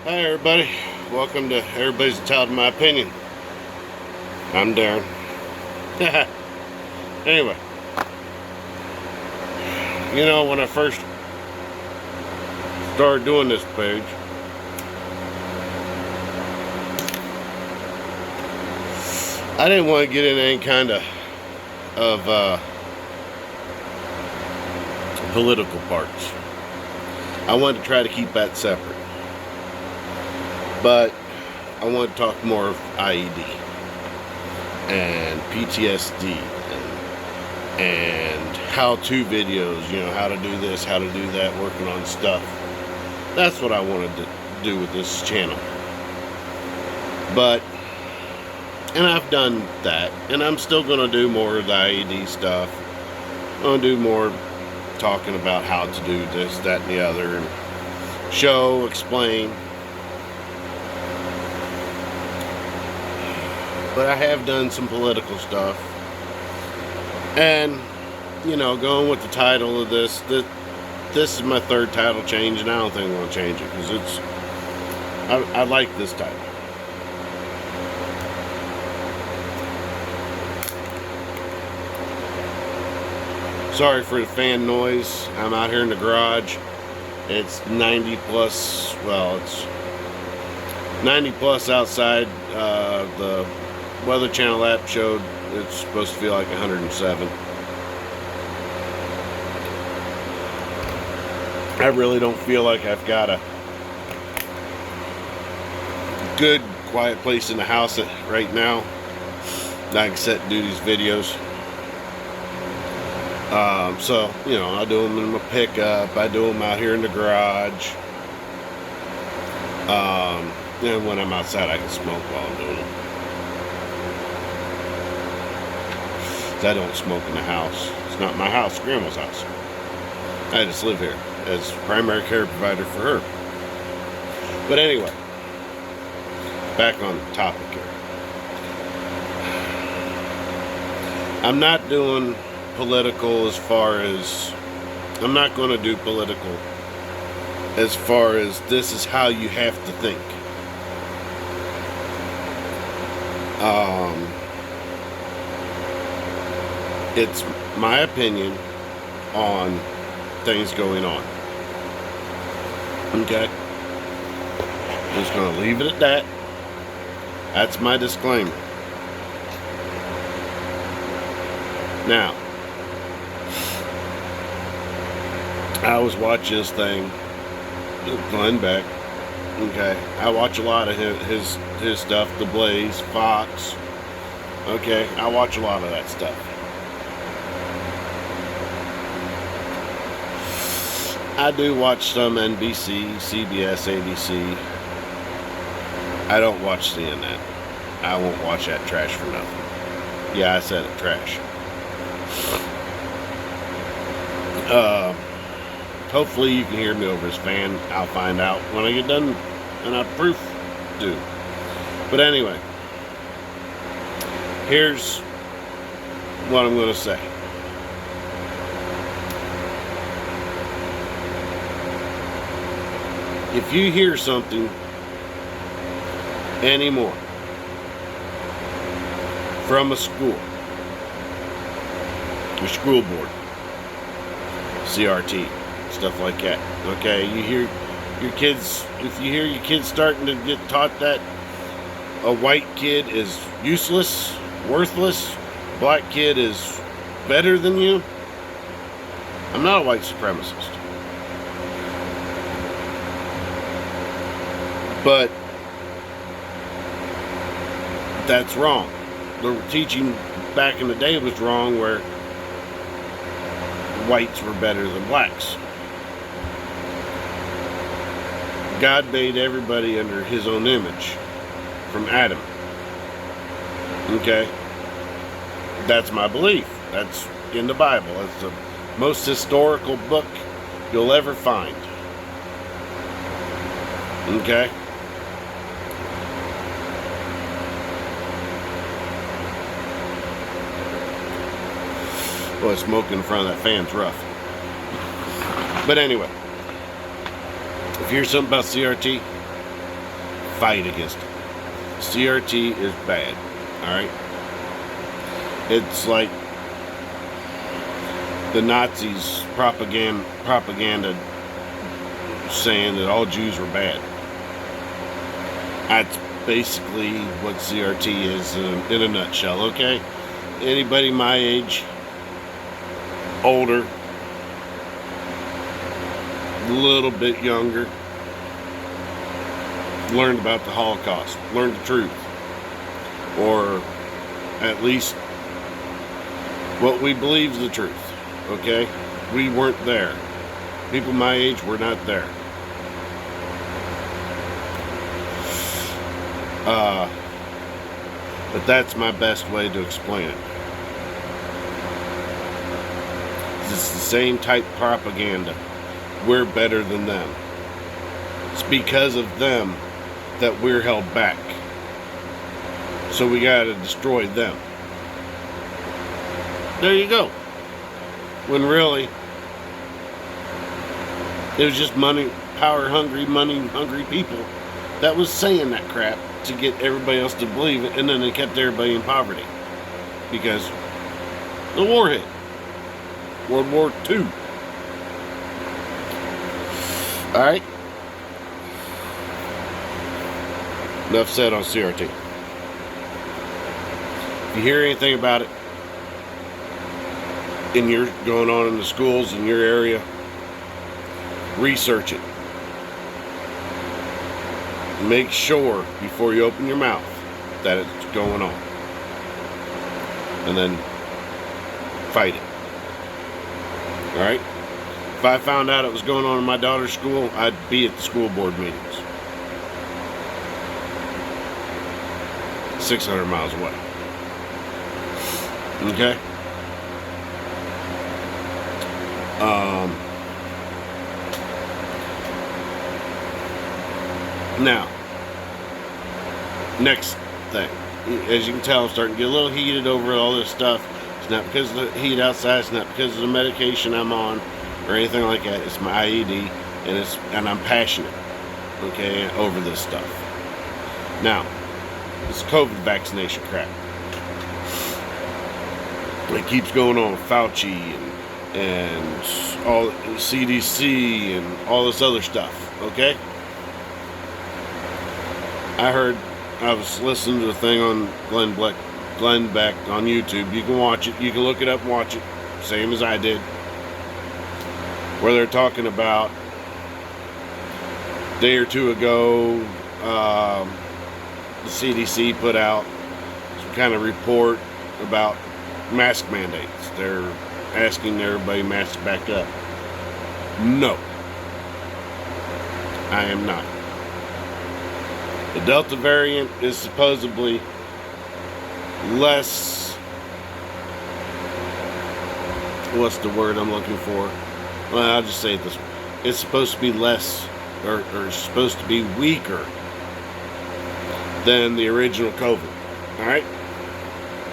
Hi everybody, welcome to Everybody's Entitled to My Opinion. I'm Darren. Anyway, when I first started doing this page, I didn't want to get in any kind of political parts. I wanted to try to keep that separate. But I want to talk more of IED and PTSD and how-to videos, how to do this, how to do that, working on stuff. That's what I wanted to do with this channel. And I've done that, and I'm still going to do more of the IED stuff. I'm going to do more talking about how to do this, that, and the other, and show, explain. But I have done some political stuff. And, going with the title of this is my third title change, and I don't think I'm going to change it, because I like this title. Sorry for the fan noise. I'm out here in the garage. It's 90 plus, it's 90 plus outside. The Weather Channel app showed it's supposed to feel like 107. I really don't feel like I've got a good quiet place in the house right now that I can sit and do these videos. So, I do them in my pickup. I do them out here in the garage. And when I'm outside, I can smoke while I'm doing them. I don't smoke in the house. It's not my house, Grandma's house. I just live here as primary care provider for her. But anyway, back on the topic here. I'm not doing political as far as, I'm not going to do political as far as this is how you have to think. It's my opinion on things going on. Okay? Just going to leave it at that. That's my disclaimer. Now, I was watching this thing, Glenn Beck. Okay, I watch a lot of his stuff, The Blaze, Fox. Okay, I watch a lot of that stuff. I do watch some NBC, CBS, ABC. I don't watch CNN. I won't watch that trash for nothing. Yeah, I said it, trash. Hopefully you can hear me over this fan. I'll find out when I get done, and I proof do. But anyway, here's what I'm going to say. If you hear something anymore from a school, your school board, CRT, stuff like that, okay, you hear your kids, if you hear your kids starting to get taught that a white kid is useless, worthless, black kid is better than you, I'm not a white supremacist. But that's wrong. The teaching back in the day was wrong, where whites were better than blacks. God made everybody under his own image from Adam. Okay? That's my belief. That's in the Bible. It's the most historical book you'll ever find. Okay? Boy, smoking in front of that fan's rough. But anyway, if you hear something about CRT, fight against it. CRT is bad. Alright? It's like the Nazis propaganda saying that all Jews were bad. That's basically what CRT is in a nutshell, okay? Anybody my age, older, a little bit younger, learned about the Holocaust, learned the truth, or at least what we believe is the truth, okay? We weren't there. People my age were not there. But that's my best way to explain it. It's the same type of propaganda. We're better than them. It's because of them that we're held back. So we gotta destroy them. There you go. When really, it was just power-hungry, money-hungry people that was saying that crap to get everybody else to believe it, and then they kept everybody in poverty. Because the war hit. World War II. Alright? Enough said on CRT. If you hear anything about it going on in the schools in your area, research it. Make sure before you open your mouth that it's going on. And then fight it. Alright? If I found out it was going on in my daughter's school, I'd be at the school board meetings. 600 miles away. Okay? Now, next thing. As you can tell, I'm starting to get a little heated over all this stuff. It's not because of the heat outside. It's not because of the medication I'm on or anything like that. It's my IED, and I'm passionate, okay, over this stuff. Now, this COVID vaccination crap. It keeps going on with Fauci and all CDC and all this other stuff, okay? I was listening to a thing on Glenn Beck on YouTube. You can watch it. You can look it up and watch it. Same as I did. Where they're talking about a day or two ago, the CDC put out some kind of report about mask mandates. They're asking everybody to mask back up. No. I am not. The Delta variant is supposedly less, what's the word I'm looking for? Well, I'll just say it this way. It's supposed to be less, or supposed to be weaker than the original COVID. Alright?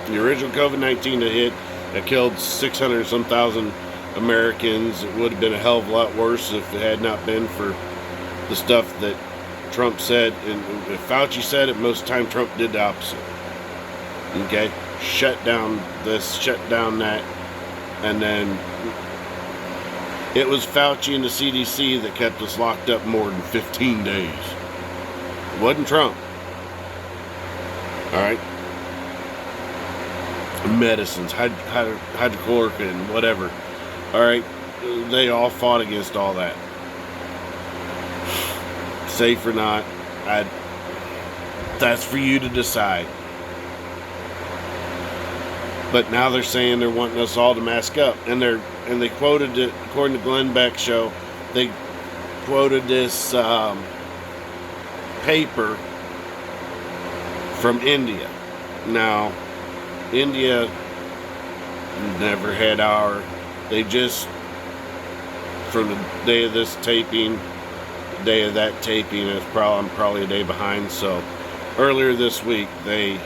The original COVID-19 that hit, that killed 600 some thousand Americans. It would have been a hell of a lot worse if it had not been for the stuff that Trump said, and if Fauci said it, most of the time Trump did the opposite. Okay? Shut down this, shut down that, and then it was Fauci and the CDC that kept us locked up more than 15 days. It wasn't Trump. Alright? Medicines, hydrochloroquine, whatever. Alright? They all fought against all that. Safe or not, that's for you to decide. But now they're saying they're wanting us all to mask up, and they quoted it, according to Glenn Beck's show, they quoted this paper from India. Now, India never had they just, from the day of this taping, day of that taping, I'm probably a day behind. So earlier this week they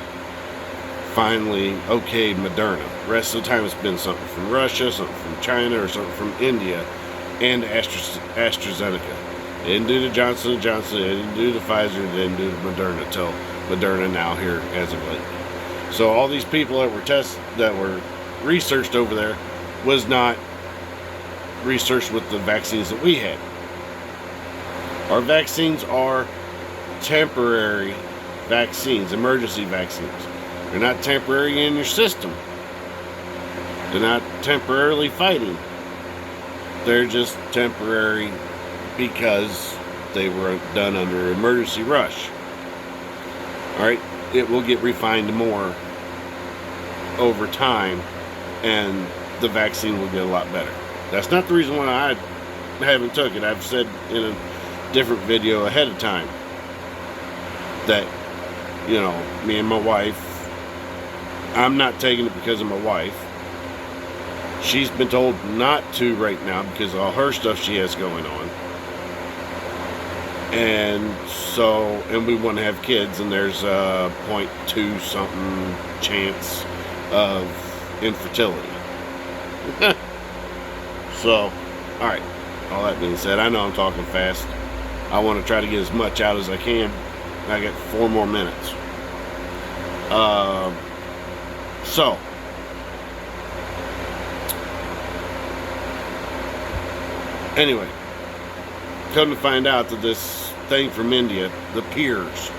finally okayed Moderna. The rest of the time it's been something from Russia, something from China, or something from India, and AstraZeneca. They didn't do the Johnson & Johnson. They didn't do the Pfizer. They didn't do the Moderna till Moderna now here as of late. So all these people that were researched over there was not researched with the vaccines that we had. Our vaccines are temporary vaccines, emergency vaccines. They're not temporary in your system. They're not temporarily fighting. They're just temporary because they were done under emergency rush. Alright, it will get refined more over time, and the vaccine will get a lot better. That's not the reason why I haven't took it. I've said in a different video ahead of time that, you know, me and my wife, I'm not taking it because of my wife. She's been told not to right now because of all her stuff she has going on. And so, and we want to have kids, and there's a 0.2 something chance of infertility. So, alright, all that being said, I know I'm talking fast. I want to try to get as much out as I can. I got 4 more minutes. So, anyway, come to find out that this thing from India, the peers,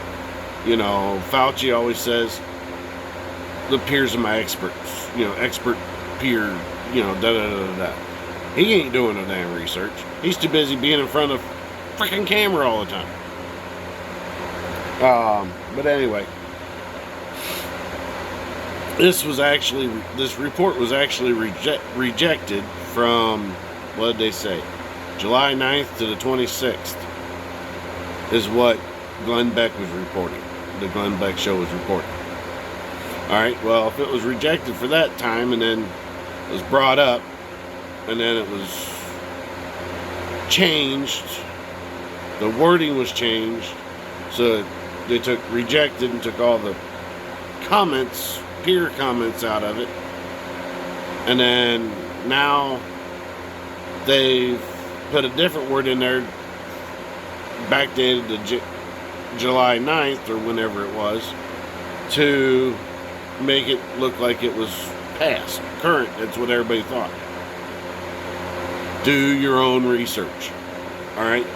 you know, Fauci always says, the peers are my experts, you know, expert peer, you know, da-da-da-da-da. He ain't doing no damn research. He's too busy being in front of freaking camera all the time. But anyway, this report was actually rejected from, what did they say? July 9th to the 26th is what Glenn Beck was reporting. The Glenn Beck show was reporting. Alright, well, if it was rejected for that time and then it was brought up and then it was changed, the wording was changed, so they took rejected and took all the comments, peer comments out of it, and then now they've put a different word in there, backdated to July 9th or whenever it was, to make it look like it was past, current. That's what everybody thought. Do your own research. Alright?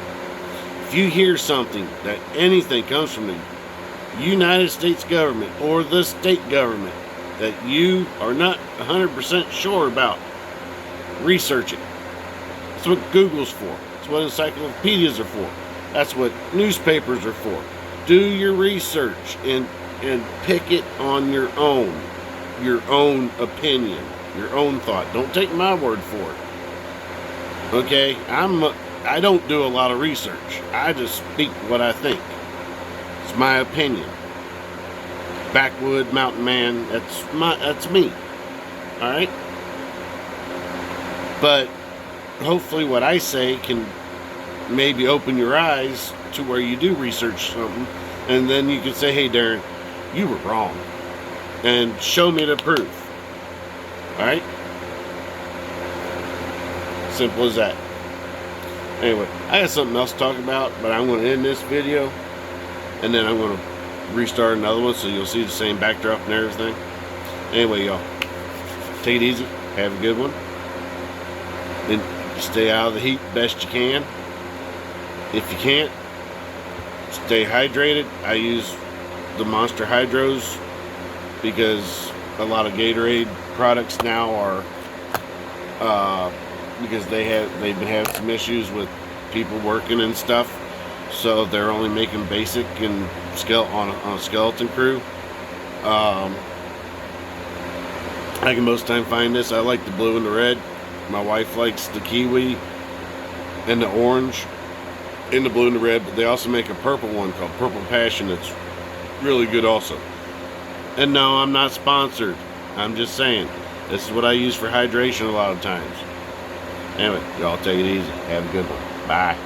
If you hear something that anything comes from the United States government or the state government that you are not 100% sure about, research it. That's what Google's for. That's what encyclopedias are for. That's what newspapers are for. Do your research and pick it on your own opinion, your own thought. Don't take my word for it. Okay? I don't do a lot of research. I just speak what I think. It's my opinion. Backwood mountain man, that's me. Alright? But hopefully what I say can maybe open your eyes to where you do research something, and then you can say, hey Darren, you were wrong, and show me the proof. Alright? Simple as that. Anyway, I got something else to talk about, but I'm going to end this video, and then I'm going to restart another one so you'll see the same backdrop and everything. Anyway, y'all, take it easy. Have a good one. And stay out of the heat best you can. If you can't, stay hydrated. I use the Monster Hydros because a lot of Gatorade products now are because they've been having some issues with people working and stuff, so they're only making basic and on a skeleton crew. I can most of the time find this. I like the blue and the red. My wife likes the kiwi and the orange and the blue and the red, but they also make a purple one called Purple Passion that's really good also. And no, I'm not sponsored. I'm just saying, this is what I use for hydration a lot of times. Anyway, y'all take it easy. Have a good one. Bye.